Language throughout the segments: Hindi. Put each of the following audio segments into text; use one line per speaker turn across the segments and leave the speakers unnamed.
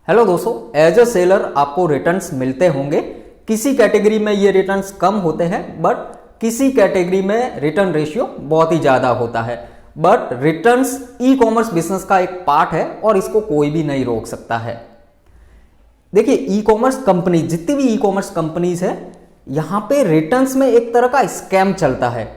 हेलो दोस्तों, एज अ सेलर आपको रिटर्न्स मिलते होंगे। किसी कैटेगरी में ये रिटर्न्स कम होते हैं बट किसी कैटेगरी में रिटर्न रेशियो बहुत ही ज़्यादा होता है। But returns e commerce business का एक पार्ट है और इसको कोई भी नहीं रोक सकता है। देखिए, ई कॉमर्स कंपनी, जितनी भी ई कॉमर्स कंपनीज है, यहाँ पे रिटर्न्स में एक तरह का स्कैम चलता है।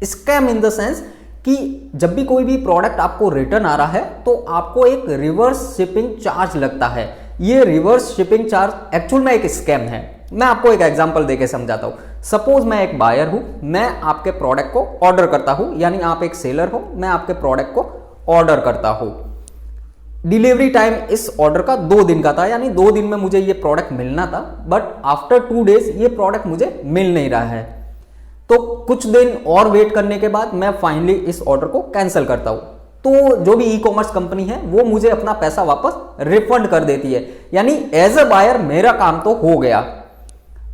स्कैम इन द सेंस कि जब भी कोई भी प्रोडक्ट आपको रिटर्न आ रहा है तो आपको एक रिवर्स शिपिंग चार्ज लगता है। ये रिवर्स शिपिंग चार्ज एक्चुअल में एक स्कैम है। मैं आपको एक एग्जांपल देके समझाता हूँ। सपोज मैं एक बायर हूँ, मैं आपके प्रोडक्ट को ऑर्डर करता हूँ, यानी आप एक सेलर हो, मैं आपके प्रोडक्ट को ऑर्डर करता हूँ। डिलीवरी टाइम इस ऑर्डर का 2 दिन का था, यानी 2 दिन में मुझे ये प्रोडक्ट मिलना था, बट आफ्टर 2 डेज ये प्रोडक्ट मुझे मिल नहीं रहा है। तो कुछ दिन और वेट करने के बाद मैं फाइनली इस ऑर्डर को कैंसिल करता हूं। तो जो भी ई कॉमर्स कंपनी है वो मुझे अपना पैसा वापस रिफंड कर देती है, यानी एज अ बायर मेरा काम तो हो गया।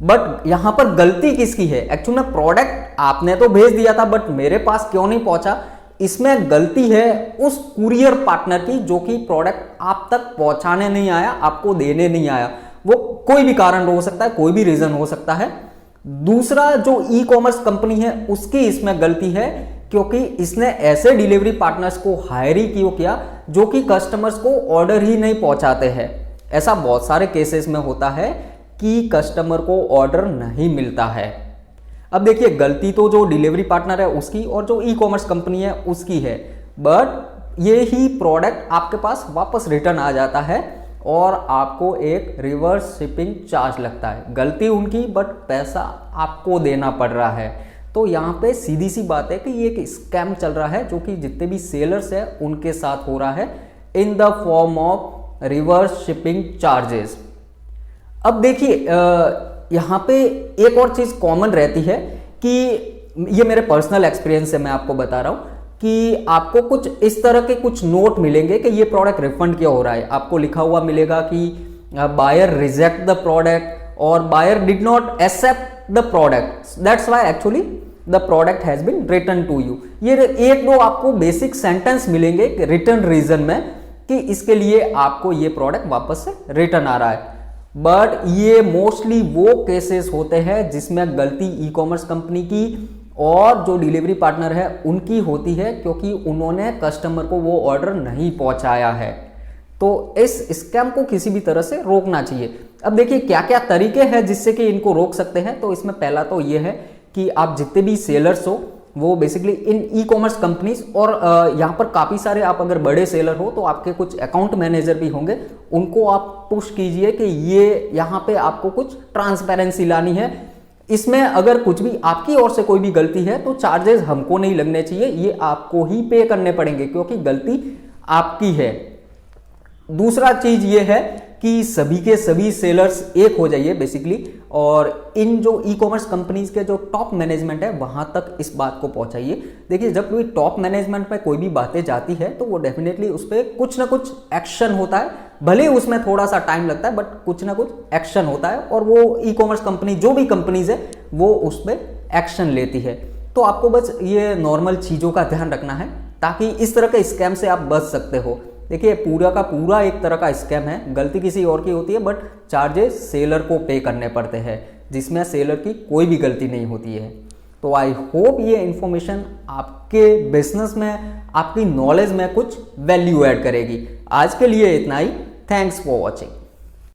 बट यहां पर गलती किसकी है? एक्चुअली में प्रोडक्ट आपने तो भेज दिया था बट मेरे पास क्यों नहीं पहुंचा, इसमें गलती है उस कुरियर पार्टनर की जो कि प्रोडक्ट आप तक पहुंचाने नहीं आया, आपको देने नहीं आया। वो कोई भी कारण हो सकता है, कोई भी रीजन हो सकता है। दूसरा, जो ई कॉमर्स कंपनी है उसकी इसमें गलती है, क्योंकि इसने ऐसे डिलीवरी पार्टनर्स को हायर ही क्यों किया जो कि कस्टमर्स को ऑर्डर ही नहीं पहुंचाते हैं। ऐसा बहुत सारे केसेस में होता है कि कस्टमर को ऑर्डर नहीं मिलता है। अब देखिए, गलती तो जो डिलीवरी पार्टनर है उसकी और जो ई कॉमर्स कंपनी है उसकी है, बट ये ही प्रोडक्ट आपके पास वापस रिटर्न आ जाता है और आपको एक रिवर्स शिपिंग चार्ज लगता है। गलती उनकी बट पैसा आपको देना पड़ रहा है। तो यहाँ पे सीधी सी बात है कि ये एक स्कैम चल रहा है जो कि जितने भी सेलर्स हैं उनके साथ हो रहा है in the form of reverse shipping charges. अब देखिए, यहाँ पे एक और चीज़ कॉमन रहती है कि ये मेरे पर्सनल एक्सपीरियंस से मैं आपको बता रहा हूँ कि आपको कुछ इस तरह के कुछ नोट मिलेंगे कि ये प्रोडक्ट रिफंड क्यों हो रहा है। आपको लिखा हुआ मिलेगा कि बायर रिजेक्ट द प्रोडक्ट और buyer did not accept the product, that's why actually the product has been return to you. ये 1-2 आपको बेसिक सेंटेंस मिलेंगे रिटर्न रीजन में कि इसके लिए आपको ये प्रोडक्ट वापस से रिटर्न आ रहा है। बट ये मोस्टली वो केसेस होते हैं जिसमें गलती ई कॉमर्स कंपनी की और जो डिलीवरी पार्टनर है उनकी होती है, क्योंकि उन्होंने कस्टमर को वो ऑर्डर नहीं पहुंचाया है। तो इस स्कैम को किसी भी तरह से रोकना चाहिए। अब देखिए, क्या क्या तरीके हैं जिससे कि इनको रोक सकते हैं। तो इसमें पहला तो ये है कि आप जितने भी सेलर्स हो वो बेसिकली इन ई कॉमर्स कंपनीज, और यहाँ पर काफ़ी सारे, आप अगर बड़े सेलर हो तो आपके कुछ अकाउंट मैनेजर भी होंगे, उनको आप पुश कीजिए कि ये यहाँ पे आपको कुछ ट्रांसपेरेंसी लानी है। इसमें अगर कुछ भी आपकी ओर से कोई भी गलती है तो चार्जेस हमको नहीं लगने चाहिए, ये आपको ही पे करने पड़ेंगे क्योंकि गलती आपकी है। दूसरा चीज ये है कि सभी के सभी सेलर्स एक हो जाइए बेसिकली, और इन जो ई कॉमर्स कंपनीज के जो टॉप मैनेजमेंट है वहां तक इस बात को पहुंचाइए। देखिए, जब कोई टॉप मैनेजमेंट पे कोई भी बातें जाती है तो वो डेफिनेटली उस पर कुछ ना कुछ एक्शन होता है, भले उसमें थोड़ा सा टाइम लगता है बट कुछ ना कुछ एक्शन होता है, और वो ई कॉमर्स कंपनी, जो भी कंपनीज है, वो उस पर एक्शन लेती है। तो आपको बस ये नॉर्मल चीज़ों का ध्यान रखना है ताकि इस तरह के स्कैम से आप बच सकते हो। देखिए, पूरा का पूरा एक तरह का स्कैम है, गलती किसी और की होती है बट चार्जेस सेलर को पे करने पड़ते हैं, जिसमें सेलर की कोई भी गलती नहीं होती है। तो आई होप ये इन्फॉर्मेशन आपके बिजनेस में, आपकी नॉलेज में कुछ वैल्यू ऐड करेगी। आज के लिए इतना ही। Thanks for watching.